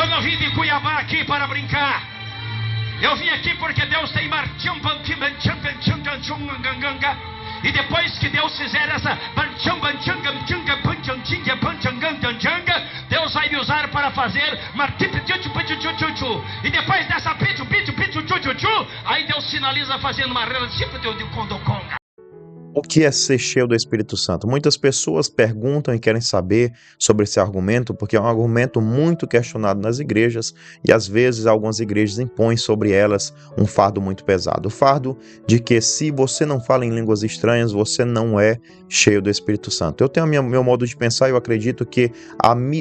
Eu não vim de Cuiabá aqui para brincar. Eu vim aqui porque Deus tem e depois que Deus fizer essa, Deus vai me usar para fazer e depois dessa aí Deus finaliza fazendo uma tipo de condoconga. O que é ser cheio do Espírito Santo? Muitas pessoas perguntam e querem saber sobre esse argumento, porque é um argumento muito questionado nas igrejas e às vezes algumas igrejas impõem sobre elas um fardo muito pesado. O fardo de que se você não fala em línguas estranhas, você não é cheio do Espírito Santo. Eu tenho meu modo de pensar e eu acredito que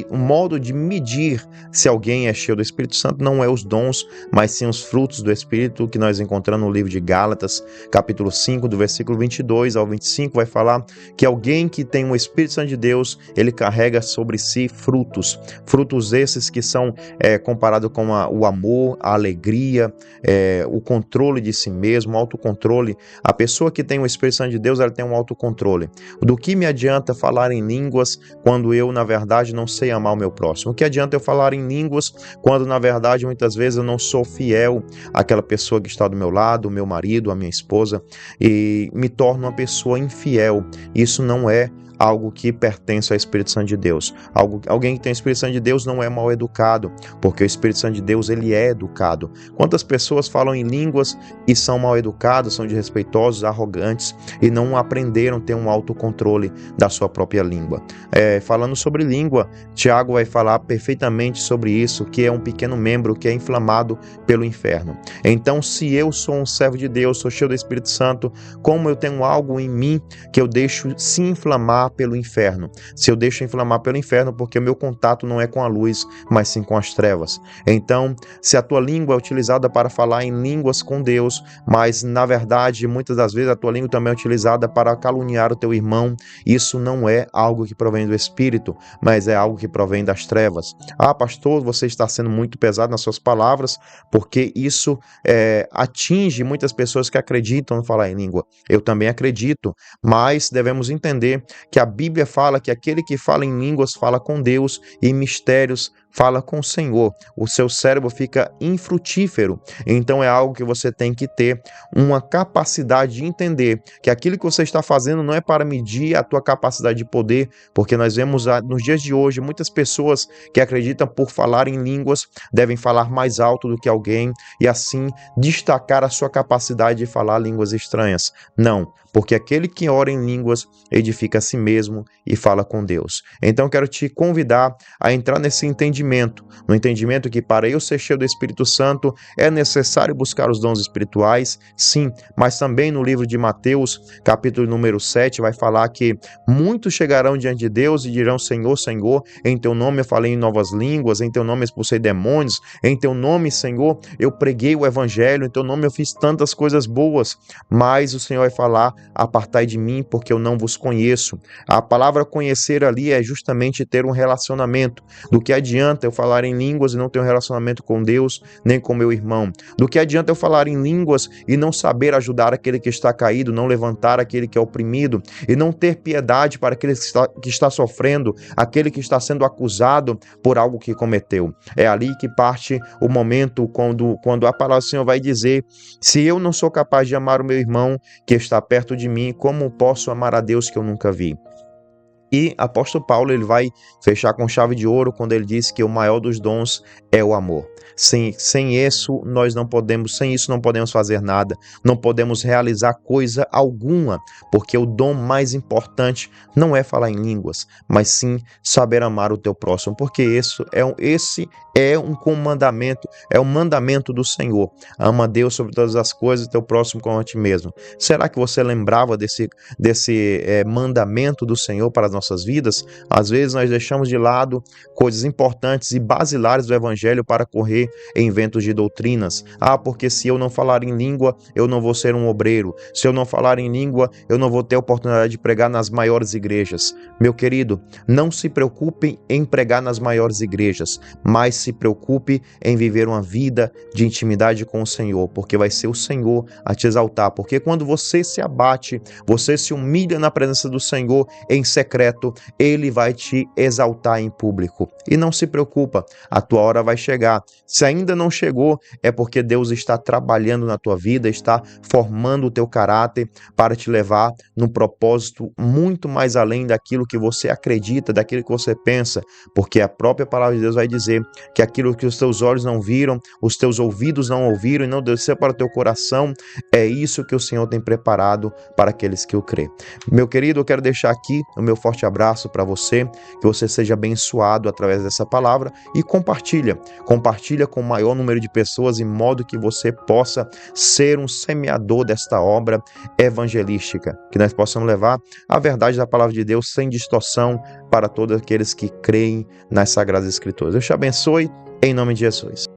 o modo de medir se alguém é cheio do Espírito Santo não é os dons, mas sim os frutos do Espírito que nós encontramos no livro de Gálatas, capítulo 5, do versículo 22 ao 25, vai falar que alguém que tem o Espírito Santo de Deus, ele carrega sobre si frutos. Frutos esses que são comparados com o amor, a alegria, o controle de si mesmo, o autocontrole. A pessoa que tem o Espírito Santo de Deus, ela tem um autocontrole. Do que me adianta falar em línguas quando eu, na verdade, não sei amar o meu próximo? O que adianta eu falar em línguas quando, na verdade, muitas vezes eu não sou fiel àquela pessoa que está do meu lado, o meu marido, a minha esposa, e me torno uma pessoa infiel? Isso não é algo que pertence ao Espírito Santo de Deus. Alguém que tem o Espírito Santo de Deus não é mal educado, porque o Espírito Santo de Deus, ele é educado. Quantas pessoas falam em línguas e são mal educados, são desrespeitosos, arrogantes e não aprenderam a ter um autocontrole da sua própria língua? Falando sobre língua, Tiago vai falar perfeitamente sobre isso, que é um pequeno membro que é inflamado pelo inferno. Então, se eu sou um servo de Deus, sou cheio do Espírito Santo, como eu tenho algo em mim que eu deixo se inflamar pelo inferno? Se eu deixo inflamar pelo inferno, porque o meu contato não é com a luz, mas sim com as trevas. Então, se a tua língua é utilizada para falar em línguas com Deus, mas na verdade, muitas das vezes a tua língua também é utilizada para caluniar o teu irmão, isso não é algo que provém do Espírito, mas é algo que provém das trevas. Ah, pastor, você está sendo muito pesado nas suas palavras, porque isso atinge muitas pessoas que acreditam em falar em língua. Eu também acredito, mas devemos entender que a Bíblia fala que aquele que fala em línguas fala com Deus e em mistérios fala com o Senhor. O seu cérebro fica infrutífero. Então é algo que você tem que ter uma capacidade de entender que aquilo que você está fazendo não é para medir a tua capacidade de poder, porque nós vemos nos dias de hoje muitas pessoas que acreditam por falar em línguas devem falar mais alto do que alguém e assim destacar a sua capacidade de falar línguas estranhas. Não, porque aquele que ora em línguas edifica a si mesmo e fala com Deus. Então quero te convidar a entrar nesse entendimento, no entendimento que para eu ser cheio do Espírito Santo é necessário buscar os dons espirituais, sim, mas também no livro de Mateus, capítulo número 7, vai falar que muitos chegarão diante de Deus e dirão: Senhor, Senhor, em teu nome eu falei em novas línguas, em teu nome eu expulsei demônios, em teu nome, Senhor, eu preguei o evangelho, em teu nome eu fiz tantas coisas boas, mas o Senhor vai falar: apartai de mim, porque eu não vos conheço. A palavra conhecer ali é justamente ter um relacionamento. Do que adianta eu falar em línguas e não ter um relacionamento com Deus, nem com meu irmão? Do que adianta eu falar em línguas e não saber ajudar aquele que está caído, não levantar aquele que é oprimido, e não ter piedade para aquele que está sofrendo, aquele que está sendo acusado por algo que cometeu? É ali que parte o momento quando a palavra do Senhor vai dizer: se eu não sou capaz de amar o meu irmão que está perto de mim, como posso amar a Deus que eu nunca vi? E apóstolo Paulo, ele vai fechar com chave de ouro quando ele diz que o maior dos dons é o amor. Sem isso não podemos fazer nada, não podemos realizar coisa alguma, porque o dom mais importante não é falar em línguas, mas sim saber amar o teu próximo, porque esse é um comandamento, é um mandamento do Senhor. Ama a Deus sobre todas as coisas e teu próximo como a ti mesmo. Será que você lembrava desse mandamento do Senhor para as nossas vidas? Às vezes nós deixamos de lado coisas importantes e basilares do Evangelho para correr em ventos de doutrinas. Porque se eu não falar em língua, eu não vou ser um obreiro. Se eu não falar em língua, eu não vou ter a oportunidade de pregar nas maiores igrejas. Meu querido, não se preocupe em pregar nas maiores igrejas, mas se preocupe em viver uma vida de intimidade com o Senhor, porque vai ser o Senhor a te exaltar. Porque quando você se abate, você se humilha na presença do Senhor em secreto, secreto, Ele vai te exaltar em público. E não se preocupa, a tua hora vai chegar. Se ainda não chegou, é porque Deus está trabalhando na tua vida, está formando o teu caráter para te levar num propósito muito mais além daquilo que você acredita, daquilo que você pensa, porque a própria palavra de Deus vai dizer que aquilo que os teus olhos não viram, os teus ouvidos não ouviram e não desceu para o teu coração, é isso que o Senhor tem preparado para aqueles que o crê. Meu querido, eu quero deixar aqui o meu forte abraço para você, que você seja abençoado através dessa palavra e compartilha com o maior número de pessoas, em modo que você possa ser um semeador desta obra evangelística, que nós possamos levar a verdade da palavra de Deus sem distorção para todos aqueles que creem nas Sagradas Escrituras. Deus te abençoe, em nome de Jesus.